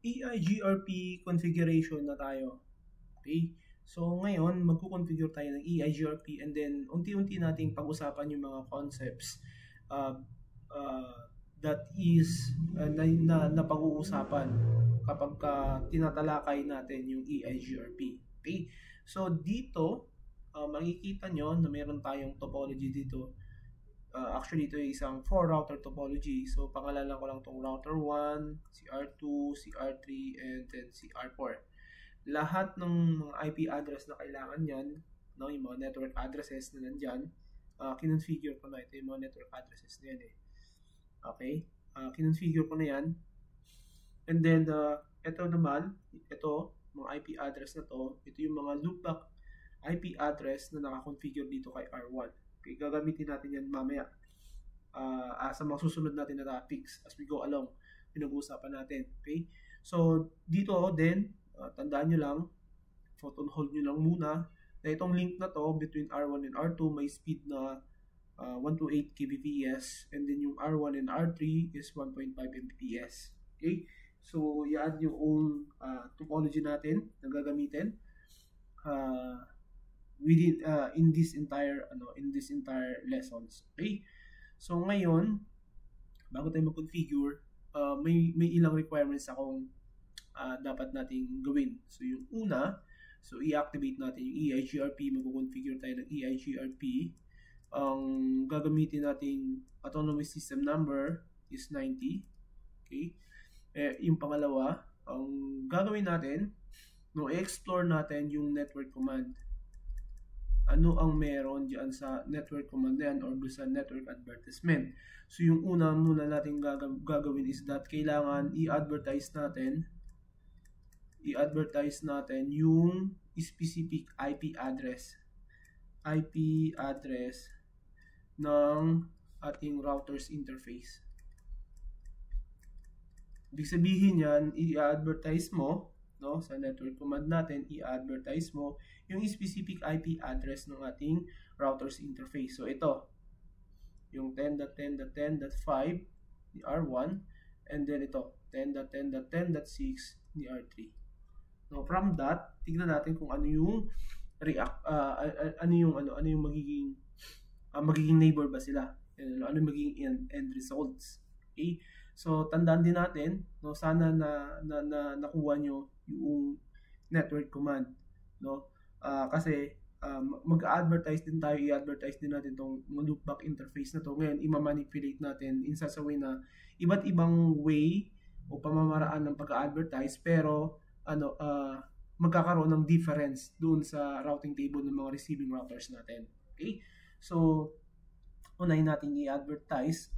EIGRP configuration na tayo. Okay? So ngayon, magko-configure tayo ng EIGRP and then unti-unti nating pag-usapan yung mga concepts that is na pag-uusapan kapag tinatalakay natin yung EIGRP. Okay? So dito, makikita nyo na meron tayong topology dito. Actually, ito ay isang 4-router topology. So, pangalanan ko lang itong router 1, CR2, CR3, and then CR4. Lahat ng mga IP address na kailangan yan, no, yung mga network addresses na nandyan, kinonfigure ko na. Ito yung mga network addresses na yan eh. Okay? Kinonfigure ko na yan. And then, ito naman, ito, mga IP address na to, ito yung mga loopback IP address na nakakonfigure dito kay R1. Okay, gagamitin natin yan mamaya sa mga susunod natin na topics as we go along, pinag-uusapan natin. Okay, so dito din, tandaan nyo lang, photon hold nyo lang muna na itong link na to between R1 and R2 may speed na 128 kbps and then yung R1 and R3 is 1.5 mbps. Okay, so yan yung topology natin na gagamitin within in this entire lessons. Okay, so ngayon bago tayo mag-configure, may ilang requirements akong dapat nating gawin. So yung una, so i-activate natin yung EIGRP. Mag-configure tayo ng EIGRP. Ang gagamitin nating autonomous system number is 90. Okay, yung pangalawa, ang gagawin natin, no, i-explore natin yung network command. Ano ang meron dyan sa network command yan or sa network advertisement. So yung una muna natin gagawin is that kailangan i-advertise natin yung specific IP address ng ating router's interface. Ibig sabihin yan, i-advertise mo, no, sa network command natin, i-advertise mo yung specific IP address ng ating router's interface. So ito, yung 10.10.10.5 ni R1 and then ito, 10.10.10.6 ni R3. Now from that, tignan natin kung ano yung ano yung magiging neighbor ba sila? Ano yung magiging end results? Okay? So tandaan din natin, no, sana na nakuha nyo yung network command, no? Kasi mag-advertise din tayo, i-advertise din natin itong loopback interface na to. Ngayon, i-manipulate natin in such a way na iba't ibang way o pamamaraan ng pag-advertise, pero magkakaroon ng difference doon sa routing table ng mga receiving routers natin. Okay? So, unahin natin i-advertise,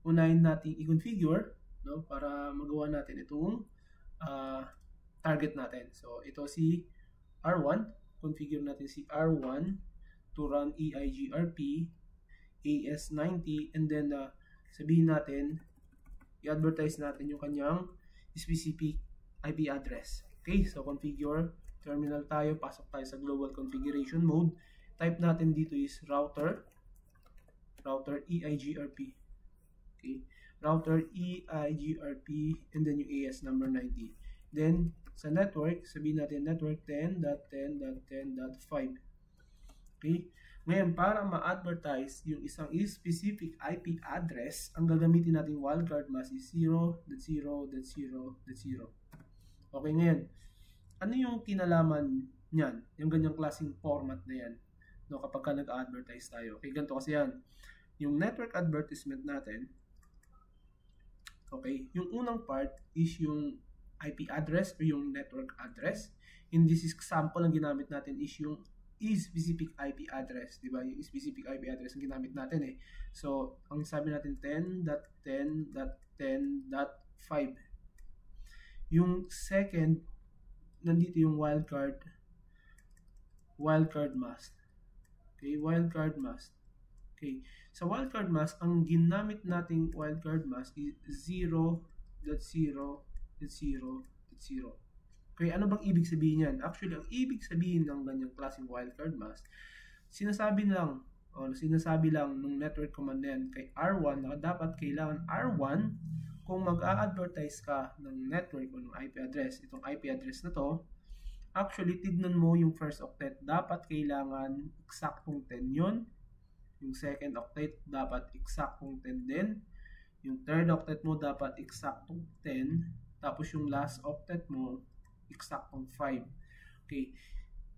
unahin natin i-configure, no, para magawa natin itong target natin. So, ito si R1. Configure natin si R1 to run EIGRP AS90 and then sabihin natin, i-advertise natin yung kanyang specific IP address. Okay, so configure, terminal tayo, pasok tayo sa global configuration mode. Type natin dito is router EIGRP. Okay, router EIGRP and then yung AS number 90. Then sa network, sabihin natin network 10.10.10.5. Okay, ngayon para ma-advertise yung isang specific IP address, ang gagamitin natin wildcard mask is 0.0.0.0. Okay, ngayon, ano yung kinalaman niyan? Yung ganyang klaseng format na yan, no, kapag ka nag-advertise tayo. Okay, ganito kasi yan. Yung network advertisement natin, okay, yung unang part is yung IP address o yung network address. In this example, ang ginamit natin is yung specific IP address, di ba? Yung specific IP address ang ginamit natin eh. So, ang sabi natin 10.10.10.5. Yung second, nandito yung wildcard mask. Okay, wildcard mask. Okay, sa wildcard mask, ang ginamit nating wildcard mask is 0.0.0.0. Okay, ano bang ibig sabihin yan? Actually, ang ibig sabihin ng ganyang klaseng wildcard mask, sinasabi lang ng network command yan kay R1 na dapat kailangan R1 kung mag-a-advertise ka ng network o ng IP address, itong IP address na to, actually, tignan mo yung first octet. Dapat kailangan eksaktong 10 yun. Yung second octet, dapat eksaktong 10 din. Yung third octet mo, dapat eksaktong 10. Tapos yung last octet mo, eksaktong 5. Okay.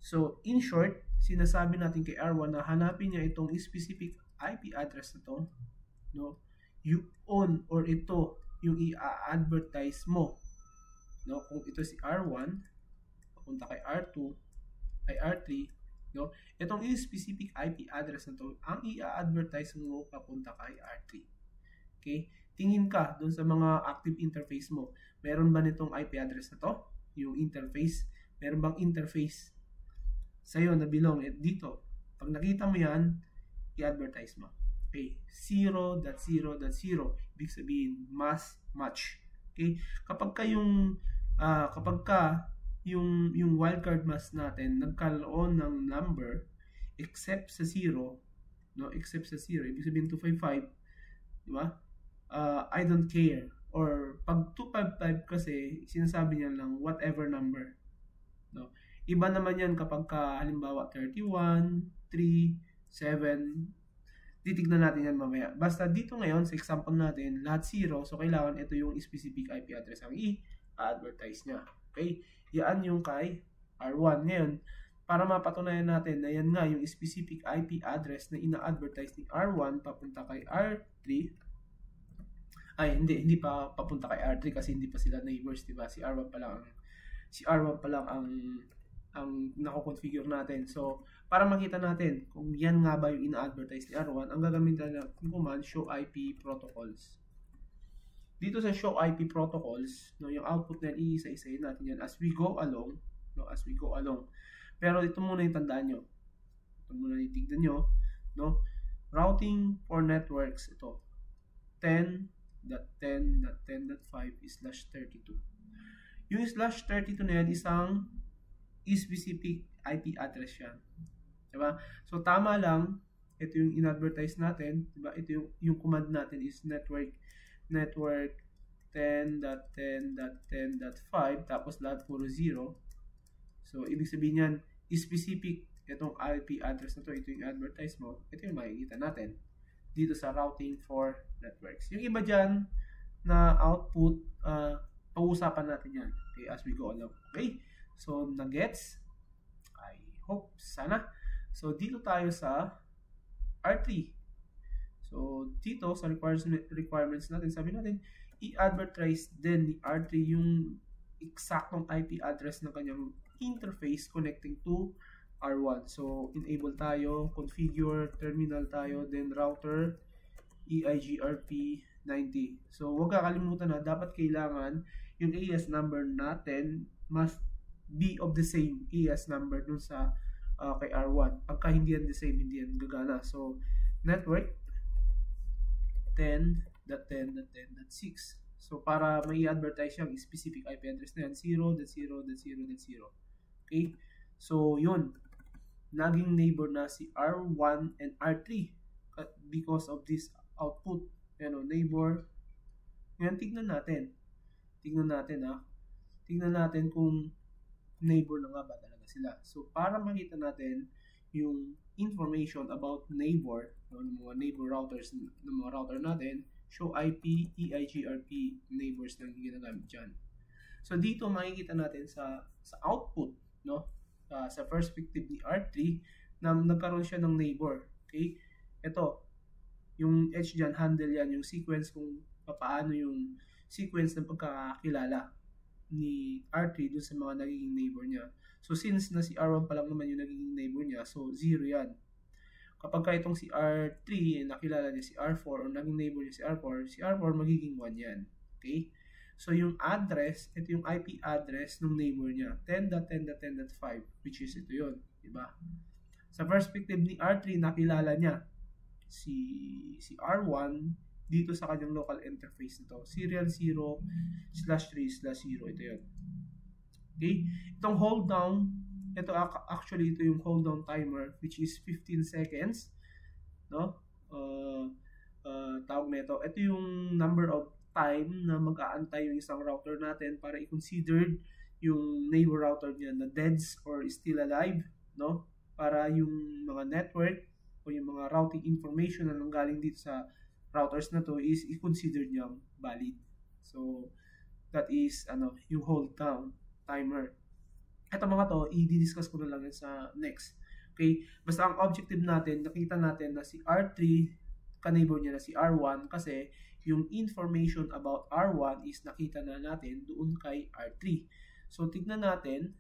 So, in short, sinasabi natin kay R1 na hanapin niya itong specific IP address na to. No? You own or ito yung i-advertise mo. No? Kung ito si R1, papunta kay R2, ay R3, no? Itong specific IP address na to, ang i-advertise mo papunta kay R3. Okay? Tingin ka doon sa mga active interface mo. Meron ba nitong IP address na to? Yung interface. Meron bang interface sa'yo na belong dito? Pag nakita mo yan, i-advertise mo. Okay? 0.0.0. Ibig sabihin, must match. Okay? Kapag yung wildcard mask natin nagkaroon ng number except sa 0, no? Except sa 0, ibig sabihin 255, di ba? I don't care. Or pag 255 kasi, sinasabi niya lang whatever number. No? Iba naman yan kapag halimbawa 31, 3, 7, titignan natin yan mamaya. Basta dito ngayon, sa example natin, lahat 0, so kailangan ito yung specific IP address ang i-advertise niya. Okay? Yan yung kay R1. Ngayon, para mapatunayan natin na yan nga yung specific IP address na ina-advertise ni R1 papunta kay R3, ay hindi pa papunta kay R3 kasi hindi pa sila neighbors, diba? Si R1 pa lang ang nako-configure natin. So, para makita natin kung yan nga ba yung ina-advertise ni R1, ang gagamitin natin ng command show IP protocols. Dito sa show IP protocols, no, yung output na iisa-isahin natin yan as we go along, no, as we go along. Pero ito muna yung tandaan nyo. Ito muna yung tignan nyo, no? Routing for networks, ito. 10.10.10.5 is /32. Yung /32 na yan, isang specific IP address yan. Diba? So, tama lang. Ito yung in-advertise natin. Diba? Ito yung command natin is network 10.10.10.5 tapos lahat puro 0. So, ibig sabihin yan, specific itong IP address na to, ito yung advertise mo, ito yung makikita natin dito sa routing for networks. Yung iba dyan na output, pag-uusapan natin yan, okay, as we go along. Okay? So, na-gets? I hope, sana. So, dito tayo sa R3. So, dito sa requirements natin, sabi natin, i-advertise din ni R3 yung eksaktong IP address ng kanyang interface connecting to R1. So, enable tayo, configure, terminal tayo, then router, EIGRP 90. So, huwag kakalimutan na dapat kailangan yung AES number natin must be of the same AES number dun sa kay R1. Pagka hindi yan the same, hindi yan gagana. So, network 10.10.10.6. So, para may advertise yung specific IP address na yan, 0.0.0.0. Okay? So, yun. Naging neighbor na si R1 and R3 because of this output. Yan, neighbor. Ngayon, tignan natin. Tignan natin kung neighbor na nga ba talaga sila. So, para makita natin yung information about neighbor, ng mga neighbor routers, ng mga router natin, show IP, EIGRP neighbors na ginagamit dyan. So, dito makikita natin sa output, no? Sa perspective ni R3, na nagkaroon siya ng neighbor. Okay? Ito, yung edge dyan, handle yan, yung sequence kung paano yung sequence ng pagkakakilala ni R3 dun sa mga nagiging neighbor niya. So, since na si R1 pa lang naman yung nagiging neighbor niya, so 0 yan. Kapag ka itong si R3, nakilala niya si R4 o naging neighbor niya si R4 magiging 1 yan. Okay? So, yung address, ito yung IP address ng neighbor niya, 10.10.10.5, which is ito yun. Diba? Sa perspective ni R3, nakilala niya si R1 dito sa kanyang local interface nito. Serial 0/3/0. Ito yun. Okay? Itong hold down, ito yung hold down timer, which is 15 seconds. No? Tawag na ito. Ito yung number of time na mag-aantay yung isang router natin para i-consider yung neighbor router niya na deads or still alive, no? Para yung mga network o yung mga routing information na nanggaling dito sa routers na to is i-consider niyang valid. So, that is yung hold down timer. Ito mga to, i-discuss ko na lang yan sa next. Okay? Basta ang objective natin, nakita natin na si R3, ka-neighbor niya na si R1 kasi yung information about R1 is nakita na natin doon kay R3. So, tignan natin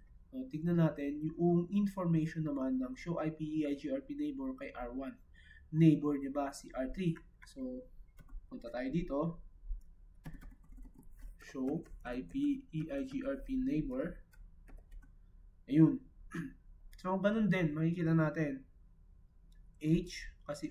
yung information naman ng show IP EIGRP neighbor kay R1. Neighbor niya ba si R3? So, punta tayo dito. Show IP EIGRP neighbor. Ayun. So, ganun din. Makikita natin. H kasi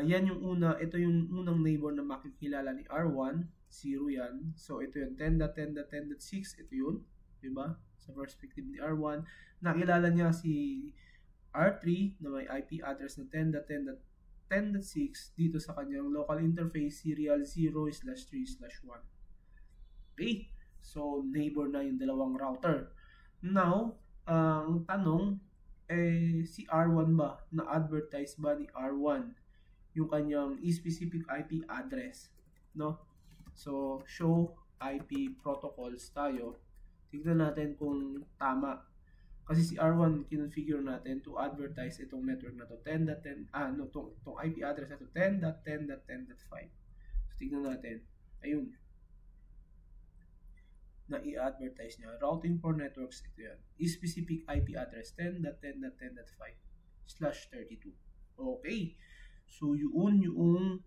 yan yung una. Ito yung unang neighbor na makikilala ni R1. 0 yan. So, ito yung 10.10.10.6. Ito yun. Diba? Sa perspective ni R1. Nakilala niya si R3 na may IP address na 10.10.10.6 dito sa kanyang local interface serial 0/3/1. Okay? So, neighbor na yung dalawang router. Now, ang tanong, si R1 ba? Na-advertise ba ni R1 yung kanyang specific IP address? No? So, show IP protocols tayo. Tignan natin kung tama. Kasi si R1, kinonfigure natin to advertise itong network na to. Itong IP address na to 10.10.10.5. So, tignan natin. Ayun. Na i-advertise niya. Routing for networks, ito yan. Specific IP address 10.10.10.5/32. Okay. So, yun yung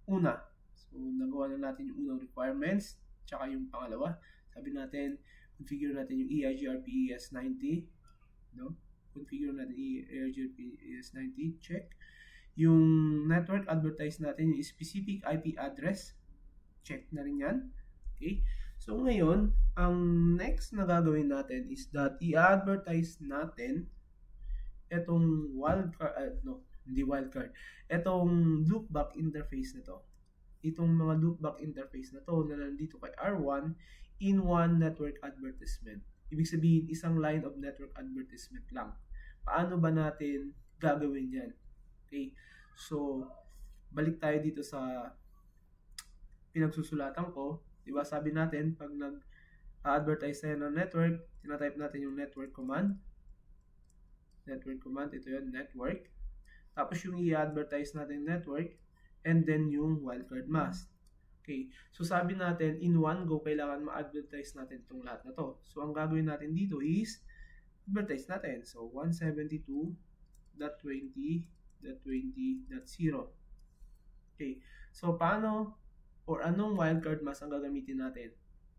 una. So, nagawa na natin yung unang requirements, tsaka yung pangalawa. Sabi natin, configure natin yung EIGRP ES90. No? Configure natin EIGRP ES90. Check. Yung network advertise natin yung specific IP address. Check na rin yan. Okay. So, ngayon, ang next na gagawin natin is that i-advertise natin itong itong loopback interface na to. Itong mga loopback interface na to na nandito kay R1 in one network advertisement. Ibig sabihin, isang line of network advertisement lang. Paano ba natin gagawin yan? Okay. So, balik tayo dito sa pinagsusulatan ko. Diba, sabi natin, pag nag-advertise tayo ng network, tinatype natin yung network command. Network command, ito yun, network. Tapos yung i-advertise natin network, and then yung wildcard mask. Okay, so sabi natin, in one go, kailangan ma-advertise natin itong lahat na to. So, ang gagawin natin dito is, advertise natin. So, 172.20.20.0. Okay, so paano or anong wildcard mask ang gagamitin natin?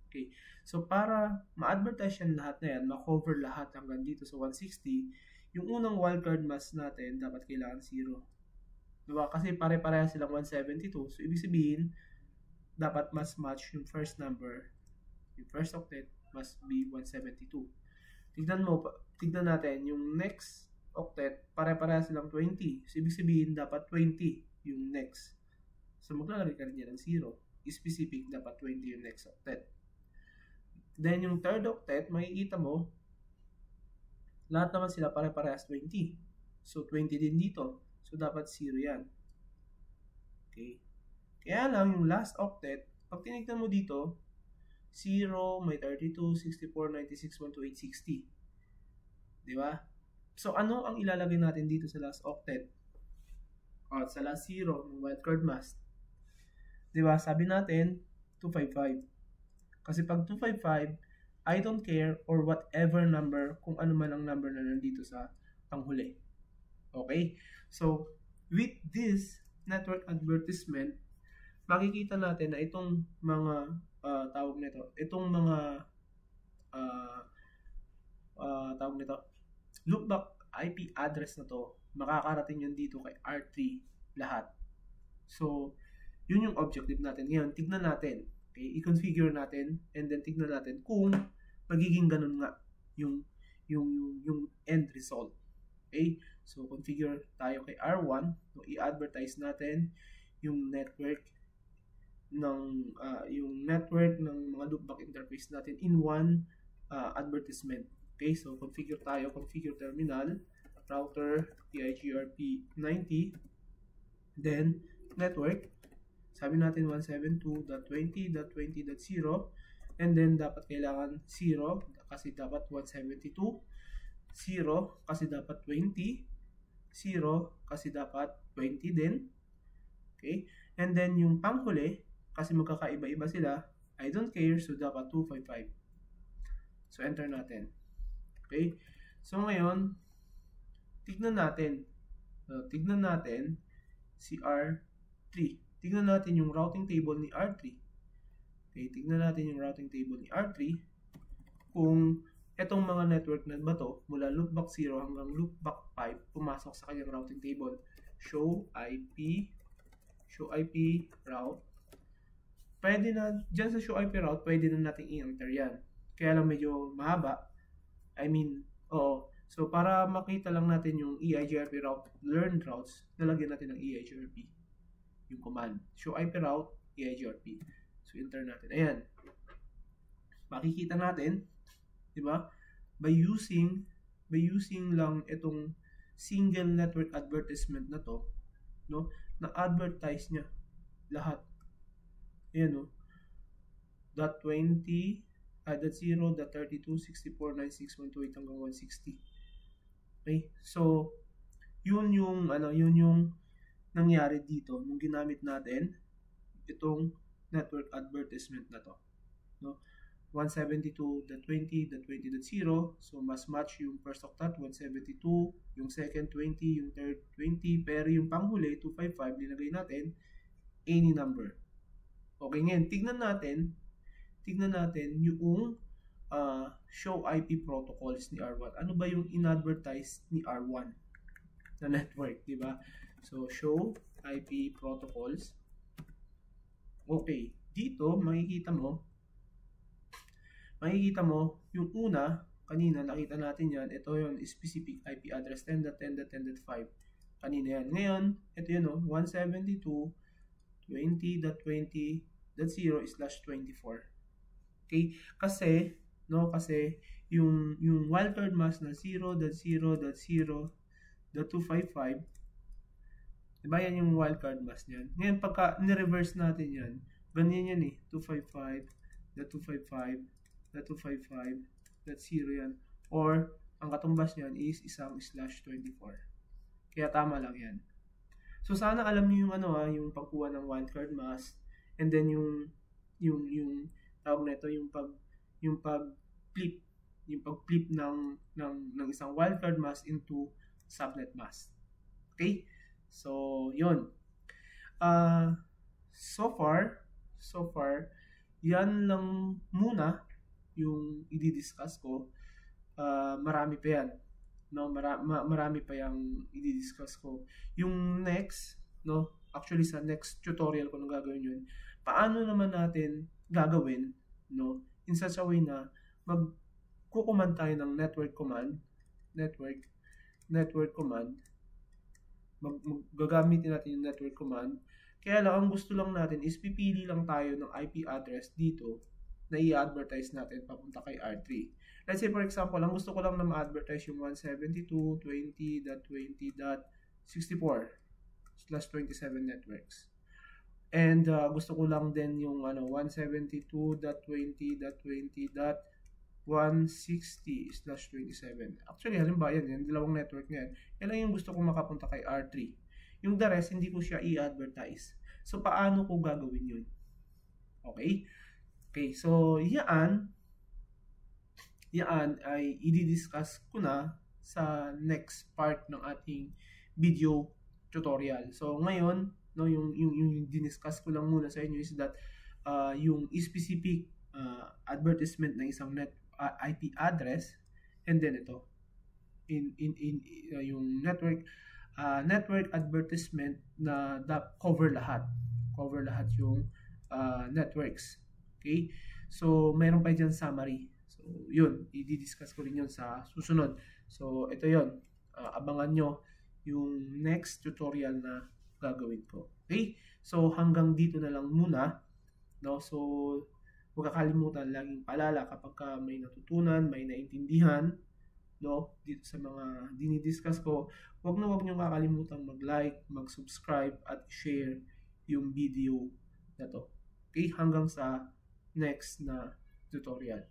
Okay, so para ma-advertise yan lahat na yan, ma-cover lahat hanggang dito sa 160, yung unang wildcard mask natin, dapat kailangan 0. Diba? Kasi pare-pareha silang 172. So, ibig sabihin, dapat mas match yung first number. Yung first octet must be 172. Tignan natin, yung next octet, pare-pareha silang 20. So, ibig sabihin, dapat 20 yung next. So, maglalagay ka rin yan ng 0. Specific, dapat 20 yung next octet. Then, yung third octet, makikita mo, lahat naman sila pare-parehas 20. So, 20 din dito. So, dapat 0 yan. Okay. Kaya lang, yung last octet, pag tinignan mo dito, 0, may 32, 64, 96, 128, 60. Diba? So, ano ang ilalagay natin dito sa last octet? At sa last 0, ng wildcard mask. Diba? Sabi natin, 255. Kasi pag 255, I don't care or whatever number, kung ano man ang number na nandito sa panghuli. Okay? So, with this network advertisement, makikita natin na itong mga loopback IP address na to, makakarating yan dito kay R3 lahat. So, yun yung objective natin. Ngayon, tignan natin. Okay? I-configure natin and then tignan natin kung magiging ganun nga yung end result. Okay? So, configure tayo kay R1. So, i-advertise natin yung network ng mga loopback interface natin in one advertisement. Okay, so configure terminal, router, EIGRP 90, then network, sabi natin 172.20.20.0, and then dapat kailangan 0 kasi dapat 172, 0 kasi dapat 20, 0 kasi dapat 20 din. Okay, and then yung panghuli, kasi magkakaiba-iba sila, I don't care, so dapat 255. So enter natin. Okay, so ngayon tignan natin si R3. Tignan natin yung routing table ni R3. Okay, tignan natin yung routing table ni R3 kung etong mga network na ba to, mula loopback 0 hanggang loopback 5, pumasok sa kanyang routing table. Show IP route. Pwede na, dyan sa show IP route, pwede na natin i-enter yan. Kaya lang medyo mahaba. So para makita lang natin yung EIGRP route, learned routes, nalagyan natin ng EIGRP. Yung command. Show IP route, EIGRP. So enter natin. Ayan. Makikita natin, di ba? By using lang itong single network advertisement na to, no? Na-advertise niya lahat. Ayan, no? .20, .0, .32, 64, 96, 128 hanggang 160. Okay? So, yun yung nangyari dito nung ginamit natin itong network advertisement na to, no? 172.20.20.0, so mas match yung first octet 172, yung second 20, yung third 20, pero yung panghuli 255 linagay natin any number. Okay, ngayon tignan natin yung show IP protocols ni R1. Ano ba yung in-advertise ni R1 na network, di ba? So show IP protocols. Okay, dito makikita mo yung una, kanina nakita natin yan, ito yung specific IP address 10.10.10.5. Kanina yan. Ngayon, ito yun, 172.20.20.0/24. Okay? Kasi yung wildcard mask na 0.0.0.255, diba yan yung wildcard mask niyan? Ngayon, pagka ni-reverse natin yan, ganyan yan eh, 255.255.255.0 yan. Or, ang katumbas niyan is isang /24. Kaya tama lang yan. So, sana alam niyo yung yung pagkuha ng wildcard mask, and then yung tawag nito, yung pag-flip ng isang wildcard mask into subnet mask. Okay? So, yun. So far, yan lang muna yung i-discuss ko. Marami pa yan. No, marami pa yung i-discuss ko. Yung next, no, actually sa next tutorial ko nung gagawin yun, paano naman natin gagawin, no, in such a way na magkukuman tayo ng network command, gagamitin natin yung network command. Kaya lang, ang gusto lang natin is pipili lang tayo ng IP address dito na i-advertise natin papunta kay R3. Let's say for example, ang gusto ko lang na ma-advertise yung 172.20.20.64/27 networks. And gusto ko lang din yung 172.20.20.160/27. Actually, halimbawa yan, dalawang network na yan. Yan lang yung gusto ko makapunta kay R3. Yung the rest, hindi ko siya i-advertise. So, paano ko gagawin yun? Okay? Okay, so yan ay i-discuss ko na sa next part ng ating video tutorial. So, ngayon, no, yung diniscuss ko lang muna sa inyo is that yung specific advertisement ng isang IP address, and then ito yung network advertisement na cover lahat yung networks. Okay, so mayroon pa dyan summary. So yun, i-discuss ko rin yun sa susunod. So ito yun, abangan nyo yung next tutorial na gagawin ko. Okay? So hanggang dito na lang muna, no? So huwag kakalimutan, laging paalala kapag may natutunan, may naintindihan, no, dito sa mga dinidiscuss ko, huwag niyong kakalimutan mag-like, mag-subscribe at share yung video na to. Okay? Hanggang sa next na tutorial.